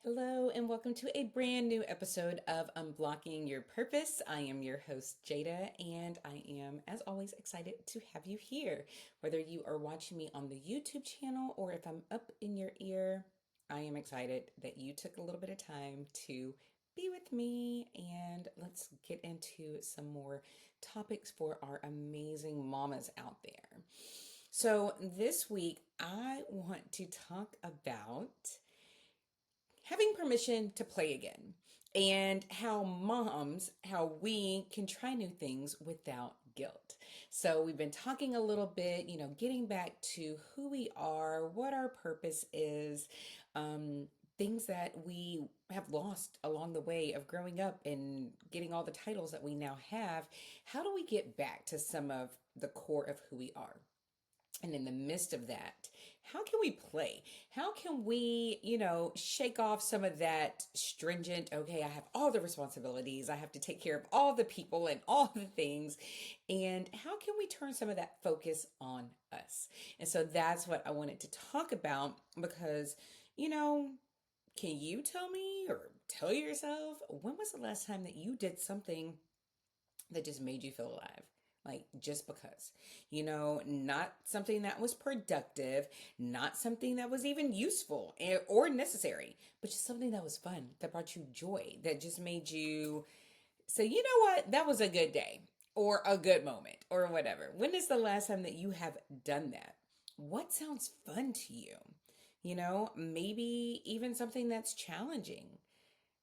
Hello, and welcome to a brand new episode of Unblocking Your Purpose. I am your host, Jada, and I am, as always, excited to have you here. Whether you are watching me on the YouTube channel or if I'm up in your ear, I am excited that you took a little bit of time to be with me. And let's get into some more topics for our amazing mamas out there. So, this week, I want to talk about having permission to play again and how we can try new things without guilt. So we've been talking a little bit, getting back to who we are, what our purpose is, things that we have lost along the way of growing up and getting all the titles that we now have. How do we get back to some of the core of who we are? And in the midst of that, how can we play? How can we, shake off some of that stringent, okay, I have all the responsibilities, I have to take care of all the people and all the things. And how can we turn some of that focus on us? And so that's what I wanted to talk about because, you know, can you tell me or tell yourself when was the last time that you did something that just made you feel alive? Like just because, not something that was productive, not something that was even useful or necessary, but just something that was fun, that brought you joy, that just made you say, you know what, that was a good day or a good moment or whatever. When is the last time that you have done that? What sounds fun to you? Maybe even something that's challenging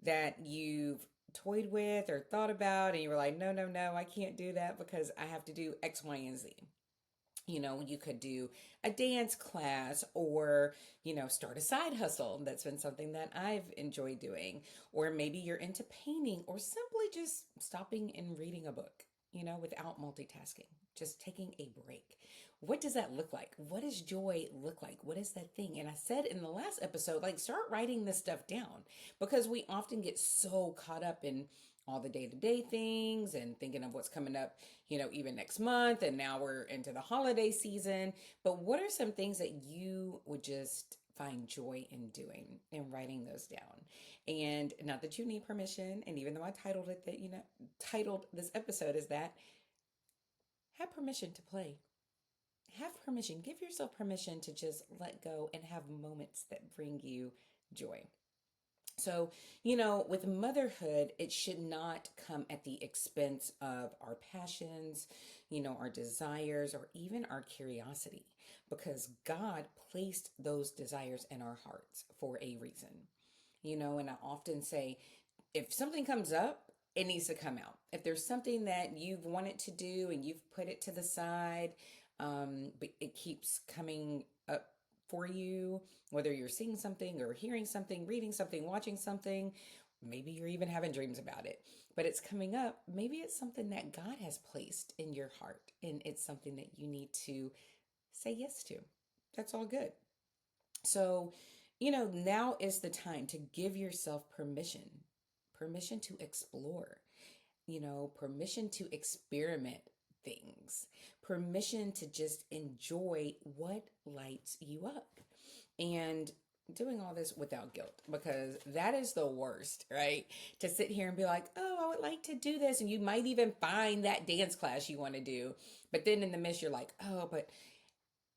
that you've toyed with or thought about and you were like, no, no, no, I can't do that because I have to do X, Y, and Z. You could do a dance class or, start a side hustle. That's been something that I've enjoyed doing. Or maybe you're into painting or simply just stopping and reading a book, without multitasking, just taking a break. What does that look like? What does joy look like? What is that thing? And I said in the last episode, like, start writing this stuff down because we often get so caught up in all the day to day things and thinking of what's coming up, even next month. And now we're into the holiday season. But what are some things that you would just find joy in doing and writing those down? And not that you need permission. And even though I titled it that, titled this episode is that, have permission to play. Have permission. Give yourself permission to just let go and have moments that bring you joy. So, with motherhood, it should not come at the expense of our passions, our desires, or even our curiosity, because God placed those desires in our hearts for a reason. And I often say, if something comes up, it needs to come out. If there's something that you've wanted to do and you've put it to the side, but it keeps coming up for you, whether you're seeing something or hearing something, reading something, watching something, maybe you're even having dreams about it, but it's coming up. Maybe it's something that God has placed in your heart and it's something that you need to say yes to. That's all good. So, now is the time to give yourself permission to explore, permission to experiment things, permission to just enjoy what lights you up. And doing all this without guilt because that is the worst, right? To sit here and be like, oh, I would like to do this. And you might even find that dance class you want to do. But then in the midst, you're like, oh, but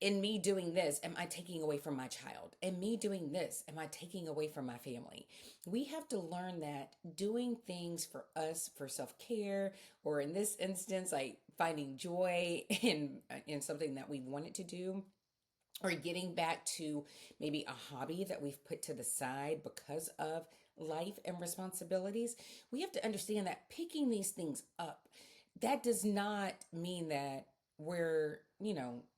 in me doing this, am I taking away from my child? In me doing this, am I taking away from my family? We have to learn that doing things for us, for self-care, or in this instance, like finding joy in something that we wanted to do, or getting back to maybe a hobby that we've put to the side because of life and responsibilities. We have to understand that picking these things up, that does not mean that we're,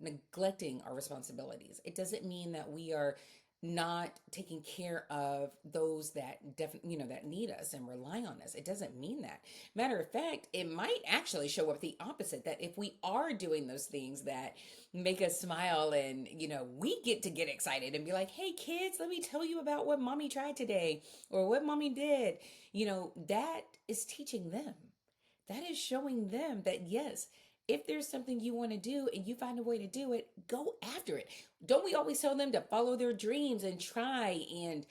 neglecting our responsibilities. It doesn't mean that we are not taking care of those that definitely, that need us and rely on us. It doesn't mean that. Matter of fact, it might actually show up the opposite, that if we are doing those things that make us smile and, we get excited and be like, hey kids, let me tell you about what mommy tried today or what mommy did, that is teaching them. That is showing them that yes, If there's something you want to do and you find a way to do it, go after it. Don't we always tell them to follow their dreams and try and,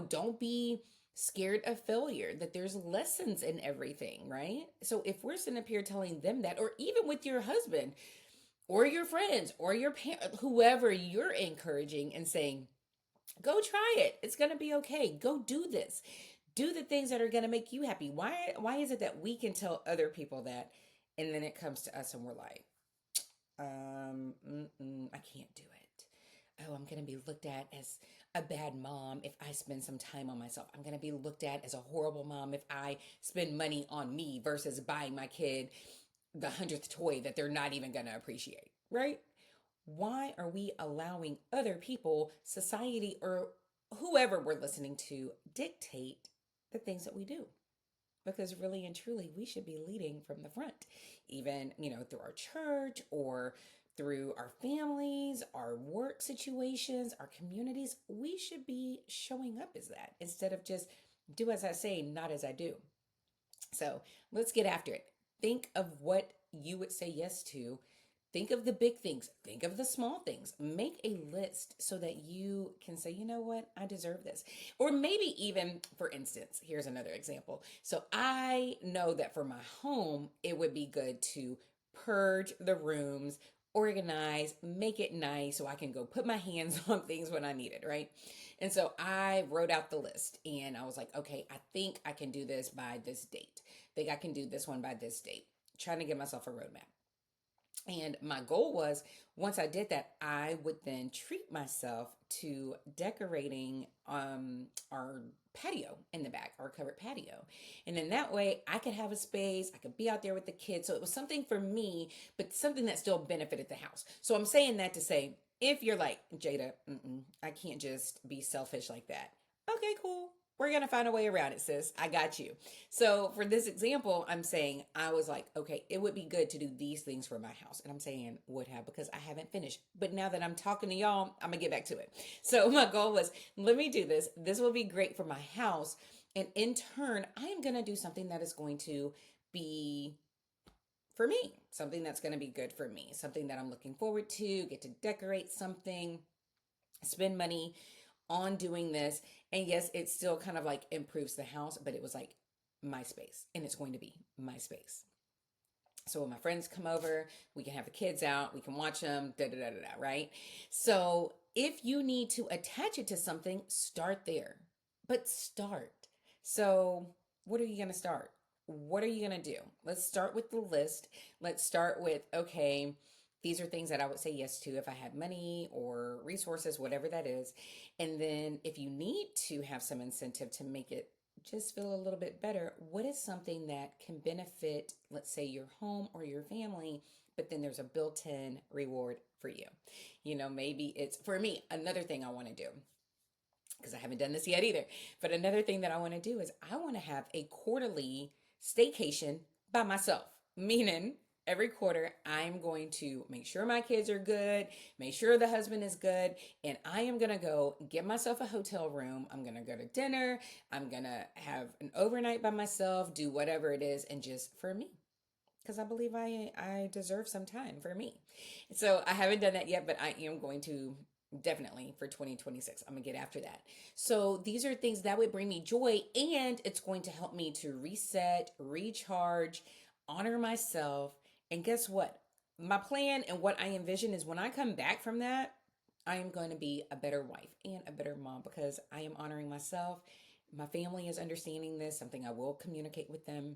don't be scared of failure, that there's lessons in everything, right? So if we're sitting up here telling them that, or even with your husband or your friends or your parents, whoever you're encouraging and saying, go try it. It's going to be okay. Go do this. Do the things that are going to make you happy. Why is it that we can tell other people that and then it comes to us and we're like, I can't do it. Oh, I'm going to be looked at as a bad mom if I spend some time on myself. I'm going to be looked at as a horrible mom if I spend money on me versus buying my kid the 100th toy that they're not even going to appreciate, right? Why are we allowing other people, society, or whoever we're listening to dictate the things that we do? Because really and truly, we should be leading from the front, even, through our church or through our families, our work situations, our communities. We should be showing up as that instead of just do as I say, not as I do. So let's get after it. Think of what you would say yes to. Think of the big things. Think of the small things. Make a list so that you can say, you know what, I deserve this. Or maybe even, for instance, here's another example. So I know that for my home, it would be good to purge the rooms, organize, make it nice so I can go put my hands on things when I need it, right? And so I wrote out the list and I was like, okay, I think I can do this by this date. I think I can do this one by this date. Trying to give myself a roadmap. And my goal was once I did that, I would then treat myself to decorating our patio in the back, our covered patio. And in that way, I could have a space, I could be out there with the kids. So it was something for me, but something that still benefited the house. So I'm saying that to say, if you're like, Jada, I can't just be selfish like that. Okay, cool. We're going to find a way around it, sis. I got you. So for this example, I'm saying I was like, okay, it would be good to do these things for my house. And I'm saying would have because I haven't finished. But now that I'm talking to y'all, I'm going to get back to it. So my goal was, let me do this. This will be great for my house. And in turn, I am going to do something that is going to be for me, something that's going to be good for me, something that I'm looking forward to, get to decorate something, spend money on doing this. And yes, it still kind of like improves the house, but it was like my space and it's going to be my space. So when my friends come over, we can have the kids out, we can watch them, right? So if you need to attach it to something, start there, but start. So what are you going to start? What are you going to do? Let's start with the list. Let's start with, okay, these are things that I would say yes to if I had money or resources, whatever that is. And then if you need to have some incentive to make it just feel a little bit better, what is something that can benefit, let's say, your home or your family, but then there's a built-in reward for you? Maybe it's, for me, another thing I want to do, because I haven't done this yet either, but another thing that I want to do is I want to have a quarterly staycation by myself, meaning every quarter I'm going to make sure my kids are good, make sure the husband is good, and I am going to go get myself a hotel room. I'm going to go to dinner. I'm going to have an overnight by myself, do whatever it is, and just for me. Because I believe I deserve some time for me. So I haven't done that yet, but I am going to definitely for 2026. I'm going to get after that. So these are things that would bring me joy, and it's going to help me to reset, recharge, honor myself. And guess what? My plan and what I envision is when I come back from that, I am going to be a better wife and a better mom because I am honoring myself. My family is understanding this, something I will communicate with them,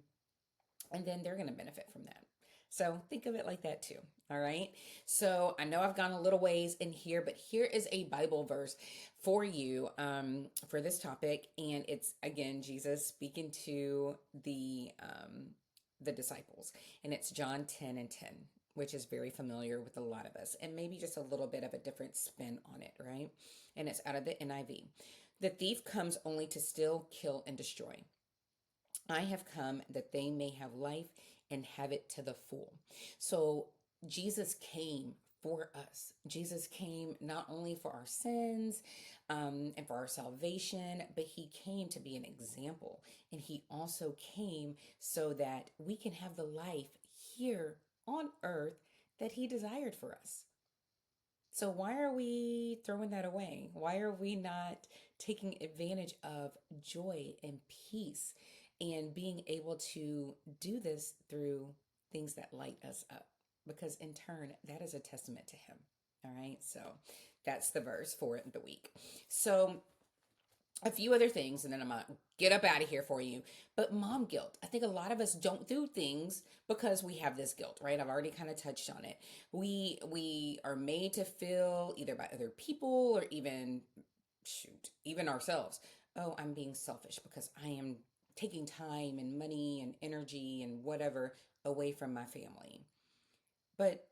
and then they're going to benefit from that. So think of it like that too. All right. So I know I've gone a little ways in here, but here is a Bible verse for you for this topic, and it's again Jesus speaking to the disciples, and it's John 10:10, which is very familiar with a lot of us, and maybe just a little bit of a different spin on it, right? And it's out of the NIV. The thief comes only to steal, kill, and destroy. I have come that they may have life and have it to the full. So Jesus came for us. Jesus came not only for our sins and for our salvation, but he came to be an example. And he also came so that we can have the life here on earth that He desired for us. So, why are we throwing that away? Why are we not taking advantage of joy and peace and being able to do this through things that light us up? Because in turn, that is a testament to Him. All right. So, that's the verse for the week. So, a few other things, and then I'm gonna get up out of here for you. But mom guilt. I think a lot of us don't do things because we have this guilt, right? I've already kind of touched on it. We are made to feel either by other people or even even ourselves. Oh, I'm being selfish because I am taking time and money and energy and whatever away from my family. But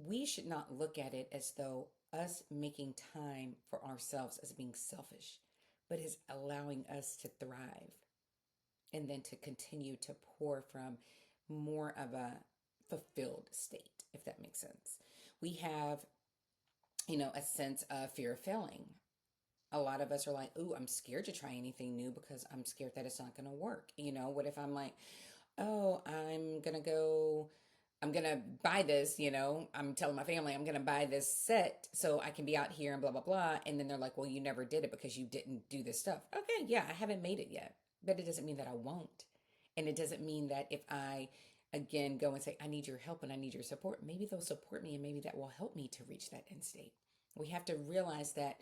we should not look at it as though us making time for ourselves as being selfish, but is allowing us to thrive and then to continue to pour from more of a fulfilled state, if that makes sense. We have, a sense of fear of failing. A lot of us are like, ooh, I'm scared to try anything new because I'm scared that it's not going to work. What if I'm like, oh, I'm gonna buy this, I'm telling my family I'm gonna buy this set so I can be out here and blah blah blah. And then they're like, well, you never did it because you didn't do this stuff. Okay, yeah, I haven't made it yet. But it doesn't mean that I won't. And it doesn't mean that if I again go and say, I need your help and I need your support, maybe they'll support me and maybe that will help me to reach that end state. We have to realize that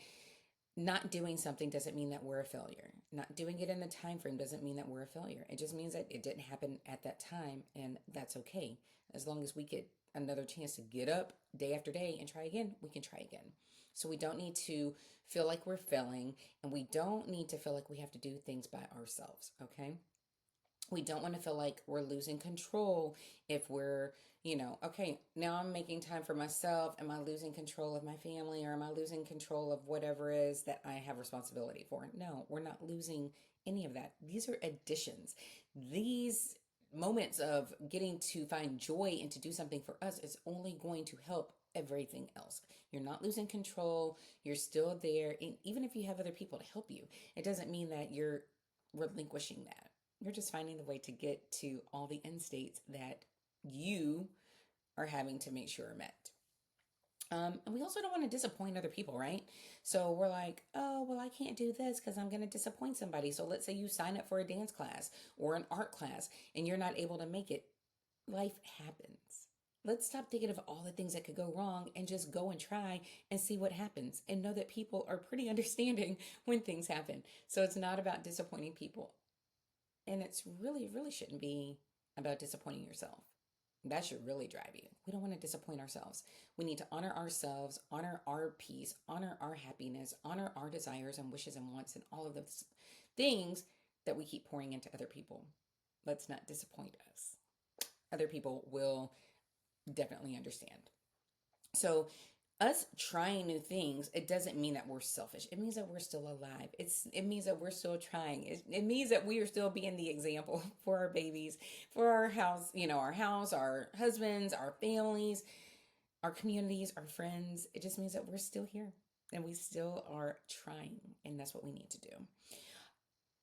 not doing something doesn't mean that we're a failure. Not doing it in the time frame doesn't mean that we're a failure. It just means that it didn't happen at that time, and that's okay. As long as we get another chance to get up day after day and try again, we can try again. So we don't need to feel like we're failing, and we don't need to feel like we have to do things by ourselves, okay? We don't want to feel like we're losing control if we're, okay, now I'm making time for myself. Am I losing control of my family, or am I losing control of whatever it is that I have responsibility for? No, we're not losing any of that. These are additions. These moments of getting to find joy and to do something for us is only going to help everything else. You're not losing control. You're still there. And even if you have other people to help you, it doesn't mean that you're relinquishing that. You're just finding the way to get to all the end states that you are having to make sure are met. And we also don't want to disappoint other people, right? So we're like, oh, well, I can't do this because I'm going to disappoint somebody. So let's say you sign up for a dance class or an art class and you're not able to make it. Life happens. Let's stop thinking of all the things that could go wrong and just go and try and see what happens and know that people are pretty understanding when things happen. So it's not about disappointing people. And it's really shouldn't be about disappointing yourself. That should really drive you. We don't want to disappoint ourselves. We need to honor ourselves, honor our peace, honor our happiness, honor our desires and wishes and wants and all of those things that we keep pouring into other people. Let's not disappoint us. Other people will definitely understand. So us trying new things, it doesn't mean that we're selfish. It means that we're still alive. It means that we're still trying. It means that we are still being the example for our babies, for our house, our husbands, our families, our communities, our friends. It just means that we're still here and we still are trying, and that's what we need to do.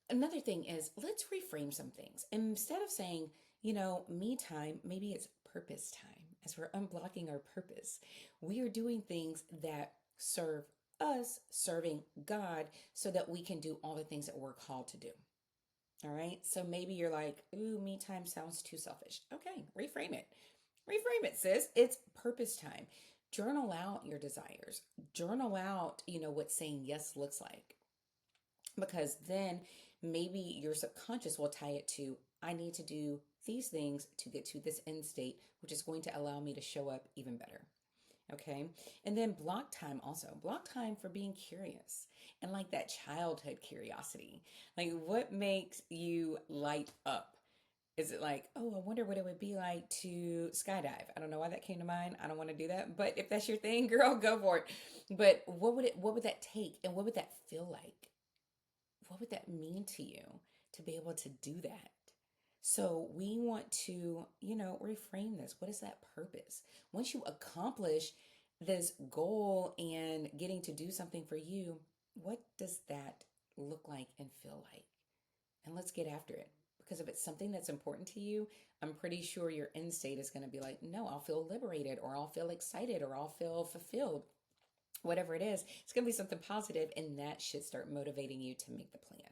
Another thing is, let's reframe some things. Instead of saying, me time, maybe it's purpose time. As we're unblocking our purpose, we are doing things that serve us, serving God, so that we can do all the things that we're called to do. All right. So maybe you're like, ooh, me time sounds too selfish. Okay, reframe it. Reframe it, sis. It's purpose time. Journal out your desires. Journal out, what saying yes looks like. Because then maybe your subconscious will tie it to, I need to do these things to get to this end state, which is going to allow me to show up even better. Okay. And then block time also. Block time for being curious and like that childhood curiosity. Like, what makes you light up? Is it like, oh, I wonder what it would be like to skydive? I don't know why that came to mind. I don't want to do that. But if that's your thing, girl, go for it. But what would that take? And what would that feel like? What would that mean to you to be able to do that? So we want to, reframe this. What is that purpose? Once you accomplish this goal and getting to do something for you, what does that look like and feel like? And let's get after it, Because if it's something that's important to you, I'm pretty sure your end state is going to be like, no, I'll feel liberated, or I'll feel excited, or I'll feel fulfilled. Whatever it is, it's going to be something positive, and that should start motivating you to make the plan.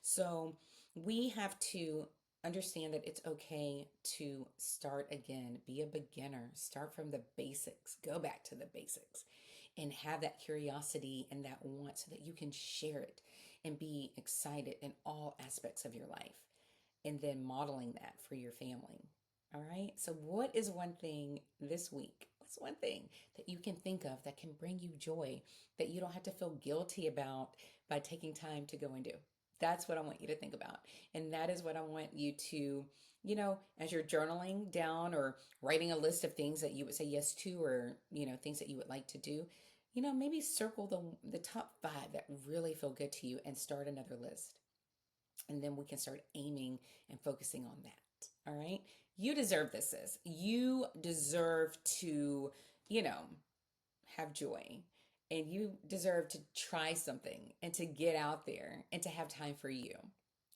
So we have to understand that it's okay to start again, be a beginner, start from the basics, go back to the basics, and have that curiosity and that want so that you can share it and be excited in all aspects of your life, and then modeling that for your family. All right. So, what is one thing this week? What's one thing that you can think of that can bring you joy that you don't have to feel guilty about by taking time to go and do? That's what I want you to think about. And that is what I want you to, as you're journaling down or writing a list of things that you would say yes to, or, things that you would like to do, maybe circle the top 5 that really feel good to you and start another list. And then we can start aiming and focusing on that. All right. You deserve this, sis. You deserve to, you know, have joy, and you deserve to try something and to get out there and to have time for you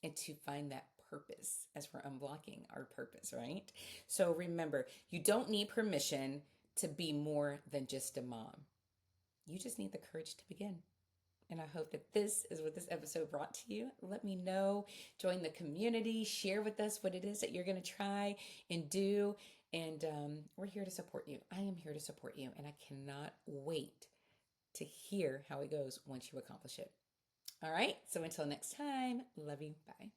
and to find that purpose as we're unblocking our purpose, right? So remember, you don't need permission to be more than just a mom. You just need the courage to begin. And I hope that this is what this episode brought to you. Let me know. Join the community. Share with us what it is that you're going to try and do. And we're here to support you. I am here to support you. And I cannot wait to hear how it goes once you accomplish it. All right. So until next time, love you. Bye.